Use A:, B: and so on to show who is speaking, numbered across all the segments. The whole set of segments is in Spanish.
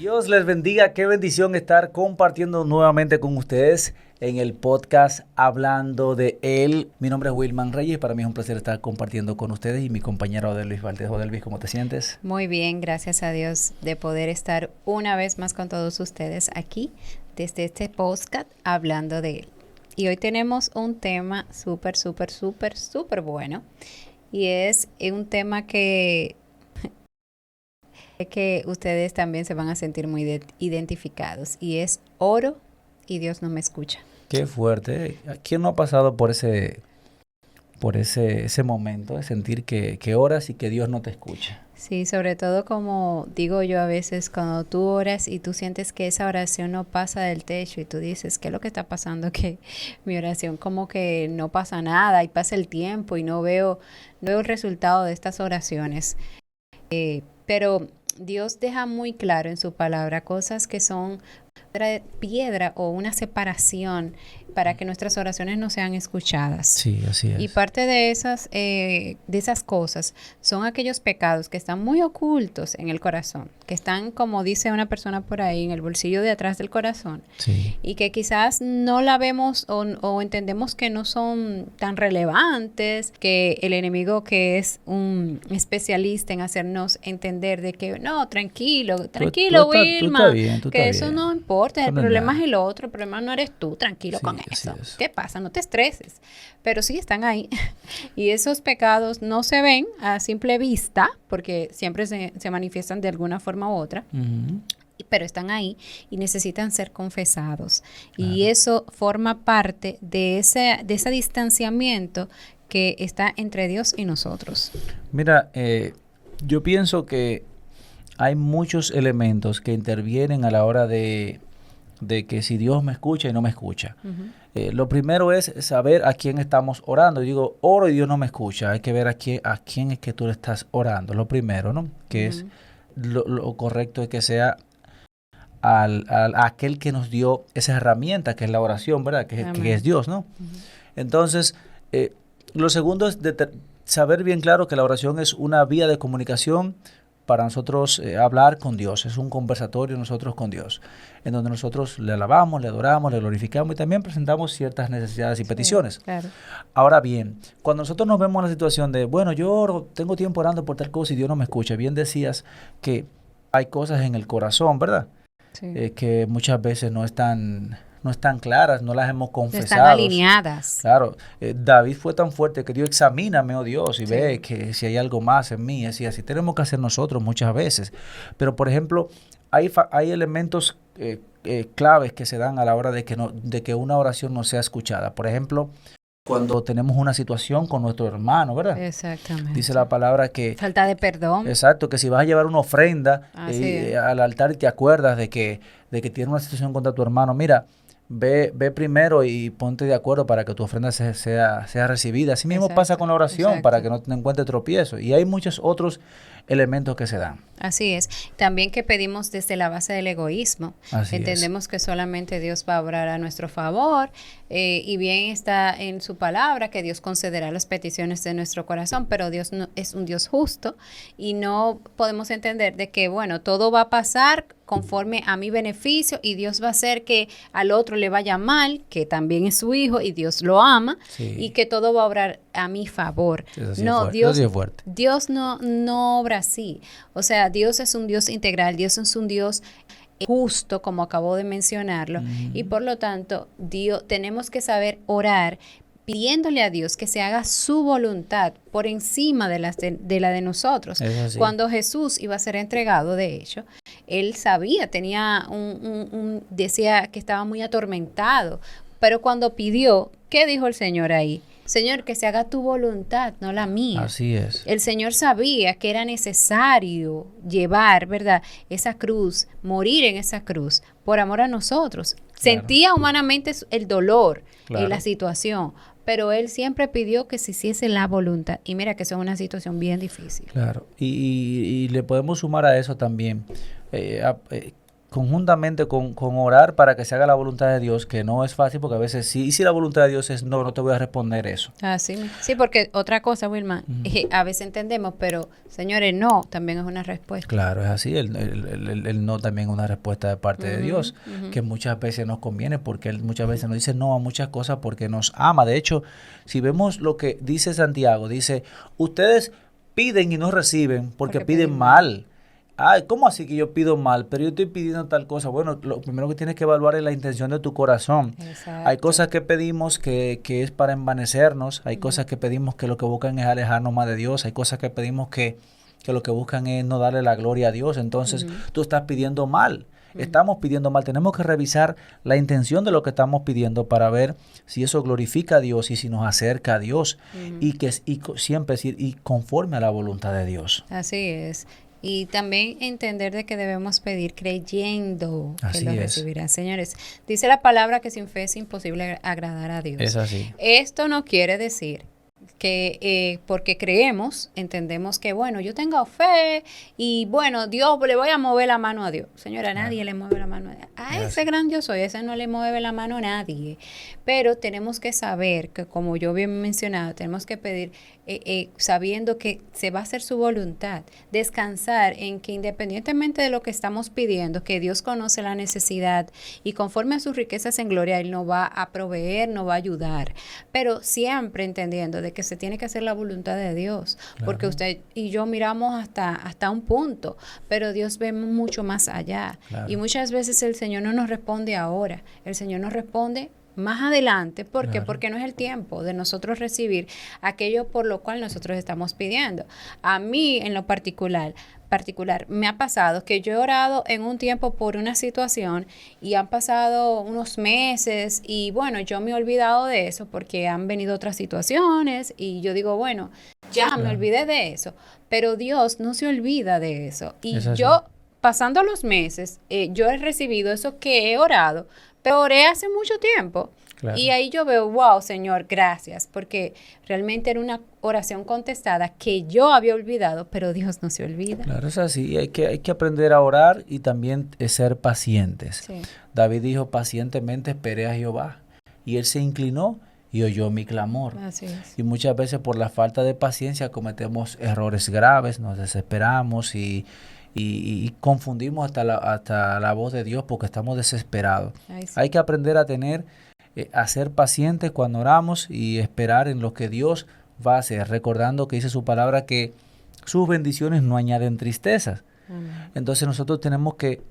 A: Dios les bendiga, qué bendición estar compartiendo nuevamente con ustedes en el podcast Hablando de Él. Mi nombre es Wilman Reyes y para mí es un placer estar compartiendo con ustedes y mi compañero Odelvis Valdez. Odelvis, ¿cómo te sientes?
B: Muy bien, gracias a Dios de poder estar una vez más con todos ustedes aquí desde este podcast Hablando de Él. Y hoy tenemos un tema súper bueno y es un tema que ustedes también se van a sentir muy identificados y es oro y Dios no me escucha.
A: Qué fuerte. ¿Quién no ha pasado por ese momento de sentir que oras y que Dios no te escucha?
B: Sí, sobre todo como digo yo a veces cuando tú oras y tú sientes que esa oración no pasa del techo y tú dices, ¿qué es lo que está pasando? Que mi oración como que no pasa nada y pasa el tiempo y no veo el resultado de estas oraciones. Pero Dios deja muy claro en su palabra cosas que son piedra o una separación para que nuestras oraciones no sean escuchadas.
A: Sí, así es.
B: Y parte de esas cosas son aquellos pecados que están muy ocultos en el corazón, que están, como dice una persona por ahí, en el bolsillo de atrás del corazón.
A: Sí.
B: Y que quizás no la vemos o entendemos que no son tan relevantes, que el enemigo, que es un especialista en hacernos entender de que no, tranquilo, Wilma, que eso no importa, el problema es el otro, el problema no eres tú, tranquilo con eso. ¿Qué pasa? No te estreses. Pero sí están ahí. Y esos pecados no se ven a simple vista, porque siempre se manifiestan de alguna forma u otra. Uh-huh. Pero están ahí y necesitan ser confesados. Claro. Y eso forma parte de ese distanciamiento que está entre Dios y nosotros.
A: Mira, yo pienso que hay muchos elementos que intervienen a la hora de que si Dios me escucha y no me escucha. Uh-huh. Lo primero es saber a quién estamos orando. Yo digo, oro y Dios no me escucha. Hay que ver a quién es que tú le estás orando. Lo primero, ¿no? Que uh-huh. es lo correcto es que sea a aquel que nos dio esa herramienta que es la oración, ¿verdad? Que es Dios, ¿no? Uh-huh. Entonces, lo segundo es saber bien claro que la oración es una vía de comunicación para nosotros hablar con Dios. Es un conversatorio nosotros con Dios, en donde nosotros le alabamos, le adoramos, le glorificamos y también presentamos ciertas necesidades y peticiones.
B: Claro.
A: Ahora bien, cuando nosotros nos vemos en la situación de, bueno, yo oro, tengo tiempo orando por tal cosa y Dios no me escucha. Bien decías que hay cosas en el corazón, ¿verdad? Sí. Que muchas veces no están claras, no las hemos confesado.
B: No están alineadas.
A: Claro, David fue tan fuerte que Dios, examíname, oh Dios, y ve que si hay algo más en mí, así tenemos que hacer nosotros muchas veces. Pero, por ejemplo, hay elementos claves que se dan a la hora de que una oración no sea escuchada. Por ejemplo, cuando tenemos una situación con nuestro hermano, ¿verdad?
B: Exactamente.
A: Dice la palabra que...
B: falta de perdón.
A: Exacto, que si vas a llevar una ofrenda al altar y te acuerdas de que tienes una situación contra tu hermano, mira, ve primero y ponte de acuerdo para que tu ofrenda sea recibida. Así mismo pasa con la oración, para que no te encuentres tropiezo. Y hay muchos otros elementos que se dan.
B: Así es. También que pedimos desde la base del egoísmo. Entendemos que solamente Dios va a obrar a nuestro favor y bien está en su palabra que Dios concederá las peticiones de nuestro corazón, pero Dios no, es un Dios justo y no podemos entender de que, bueno, todo va a pasar conforme a mi beneficio y Dios va a hacer que al otro le vaya mal, que también es su hijo y Dios lo ama y que todo va a obrar a mi favor. No, Dios no obra así. O sea, Dios es un Dios integral, Dios es un Dios justo, como acabo de mencionarlo, y por lo tanto, tenemos que saber orar pidiéndole a Dios que se haga su voluntad por encima de la de nosotros. Cuando Jesús iba a ser entregado, de hecho, él sabía, tenía decía que estaba muy atormentado, pero cuando pidió, ¿qué dijo el Señor ahí? Señor, que se haga tu voluntad, no la mía.
A: Así es.
B: El Señor sabía que era necesario llevar, ¿verdad?, esa cruz, morir en esa cruz, por amor a nosotros. Claro. Sentía humanamente el dolor y la situación, pero Él siempre pidió que se hiciese la voluntad. Y mira que eso es una situación bien difícil.
A: Claro. Y le podemos sumar a eso también, conjuntamente con orar para que se haga la voluntad de Dios, que no es fácil porque a veces sí, y si la voluntad de Dios es no te voy a responder eso.
B: Sí, porque otra cosa, Wilma, a veces entendemos, pero señores, no, también es una respuesta.
A: Claro, es así, el no también es una respuesta de parte de Dios, que muchas veces nos conviene porque Él muchas veces nos dice no a muchas cosas porque nos ama. De hecho, si vemos lo que dice Santiago, dice, ustedes piden y no reciben porque piden mal. Ay, ¿cómo así que yo pido mal? Pero yo estoy pidiendo tal cosa. Bueno, lo primero que tienes que evaluar es la intención de tu corazón.
B: Exacto.
A: Hay cosas que pedimos que es para envanecernos. Hay cosas que pedimos que lo que buscan es alejarnos más de Dios. Hay cosas que pedimos que lo que buscan es no darle la gloria a Dios. Entonces, tú estás pidiendo mal. Estamos pidiendo mal. Tenemos que revisar la intención de lo que estamos pidiendo para ver si eso glorifica a Dios y si nos acerca a Dios. Y siempre decir, y conforme a la voluntad de Dios.
B: Así es. Y también entender de que debemos pedir creyendo que lo recibirán. Señores, dice la palabra que sin fe es imposible agradar a Dios.
A: Es así.
B: Esto no quiere decir que porque creemos, entendemos que, bueno, yo tengo fe y, bueno, Dios, le voy a mover la mano a Dios. Señora, nadie le mueve la mano a Dios. A ese gran yo soy, ese no le mueve la mano a nadie. Pero tenemos que saber que, como yo bien mencionado, tenemos que pedir sabiendo que se va a hacer su voluntad, descansar en que independientemente de lo que estamos pidiendo, que Dios conoce la necesidad y conforme a sus riquezas en gloria, Él nos va a proveer, nos va a ayudar, pero siempre entendiendo de que se tiene que hacer la voluntad de Dios, porque usted y yo miramos hasta un punto, pero Dios ve mucho más allá, y muchas veces el Señor no nos responde ahora, el Señor nos responde más adelante. ¿Por qué? Porque no es el tiempo de nosotros recibir aquello por lo cual nosotros estamos pidiendo. A mí, en lo particular, me ha pasado que yo he orado en un tiempo por una situación y han pasado unos meses y bueno, yo me he olvidado de eso porque han venido otras situaciones y yo digo, bueno, ya me olvidé de eso. Pero Dios no se olvida de eso. Y yo, pasando los meses, yo he recibido eso que he orado, pero oré hace mucho tiempo. Claro. Y ahí yo veo, wow, Señor, gracias, porque realmente era una oración contestada que yo había olvidado, pero Dios no se olvida.
A: Claro, es así, hay que aprender a orar y también ser pacientes. Sí. David dijo, pacientemente esperé a Jehová, y Él se inclinó y oyó mi clamor.
B: Así es.
A: Y muchas veces por la falta de paciencia cometemos errores graves, nos desesperamos y confundimos hasta la voz de Dios porque estamos desesperados. Sí. Hay que aprender a ser pacientes cuando oramos y esperar en lo que Dios va a hacer, recordando que dice su palabra que sus bendiciones no añaden tristezas. Entonces nosotros tenemos que,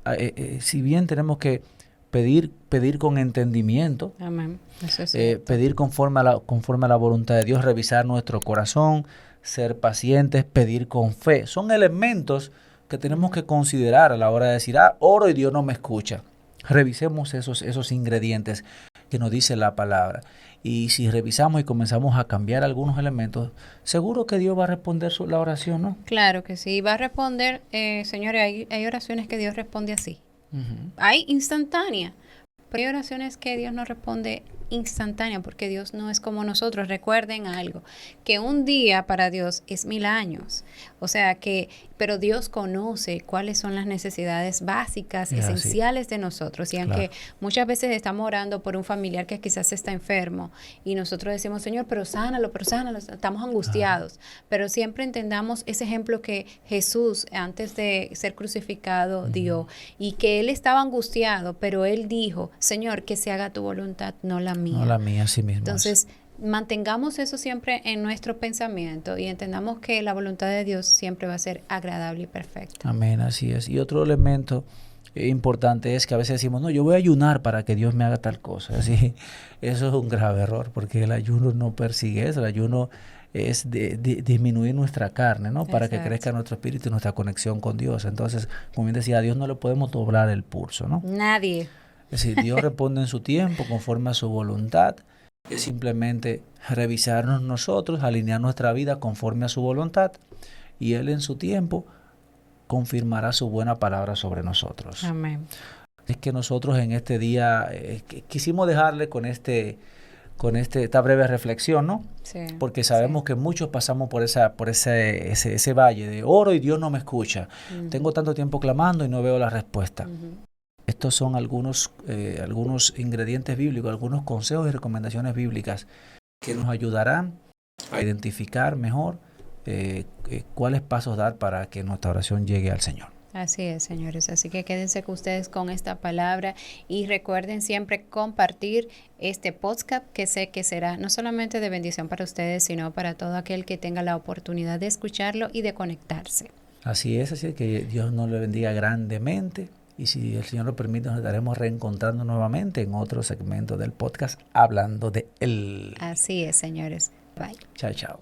A: si bien tenemos que pedir con entendimiento,
B: amén. Eso es
A: pedir conforme a la voluntad de Dios, revisar nuestro corazón, ser pacientes, pedir con fe, son elementos que tenemos que considerar a la hora de decir, oro y Dios no me escucha. Revisemos esos ingredientes que nos dice la palabra. Y si revisamos y comenzamos a cambiar algunos elementos, seguro que Dios va a responder la oración, ¿no?
B: Claro que sí, va a responder, señores, hay oraciones que Dios responde así. Hay instantánea, pero hay oraciones que Dios no responde instantánea, porque Dios no es como nosotros. Recuerden algo, que un día para Dios es 1000 años. O sea que, pero Dios conoce cuáles son las necesidades básicas, esenciales de nosotros. Y aunque muchas veces estamos orando por un familiar que quizás está enfermo y nosotros decimos, Señor, pero sánalo, estamos angustiados. Pero siempre entendamos ese ejemplo que Jesús, antes de ser crucificado, dio, y que Él estaba angustiado, pero Él dijo, Señor, que se haga tu voluntad, no la mía.
A: No la mía, así mismo.
B: Entonces, mantengamos eso siempre en nuestro pensamiento y entendamos que la voluntad de Dios siempre va a ser agradable y perfecta.
A: Amén, así es. Y otro elemento importante es que a veces decimos, no, yo voy a ayunar para que Dios me haga tal cosa. Así, eso es un grave error, porque el ayuno no persigue eso. El ayuno es disminuir nuestra carne, ¿no? Para que crezca nuestro espíritu y nuestra conexión con Dios. Entonces, como bien decía, a Dios no le podemos doblar el pulso, ¿no?
B: Nadie.
A: Es decir, Dios responde en su tiempo, conforme a su voluntad. Es simplemente revisarnos nosotros, alinear nuestra vida conforme a su voluntad, y Él en su tiempo confirmará su buena palabra sobre nosotros.
B: Amén.
A: Es que nosotros en este día quisimos dejarle con esta breve reflexión, ¿no?
B: Sí,
A: porque sabemos que muchos pasamos por ese valle de oro y Dios no me escucha. Tengo tanto tiempo clamando y no veo la respuesta. Estos son algunos ingredientes bíblicos, algunos consejos y recomendaciones bíblicas que nos ayudarán a identificar mejor cuáles pasos dar para que nuestra oración llegue al Señor.
B: Así es, señores. Así que quédense con ustedes con esta palabra y recuerden siempre compartir este podcast, que sé que será no solamente de bendición para ustedes, sino para todo aquel que tenga la oportunidad de escucharlo y de conectarse.
A: Así es que Dios nos lo bendiga grandemente y si el Señor lo permite nos estaremos reencontrando nuevamente en otro segmento del podcast hablando de Él.
B: Así es, señores. Bye.
A: Chao, chao.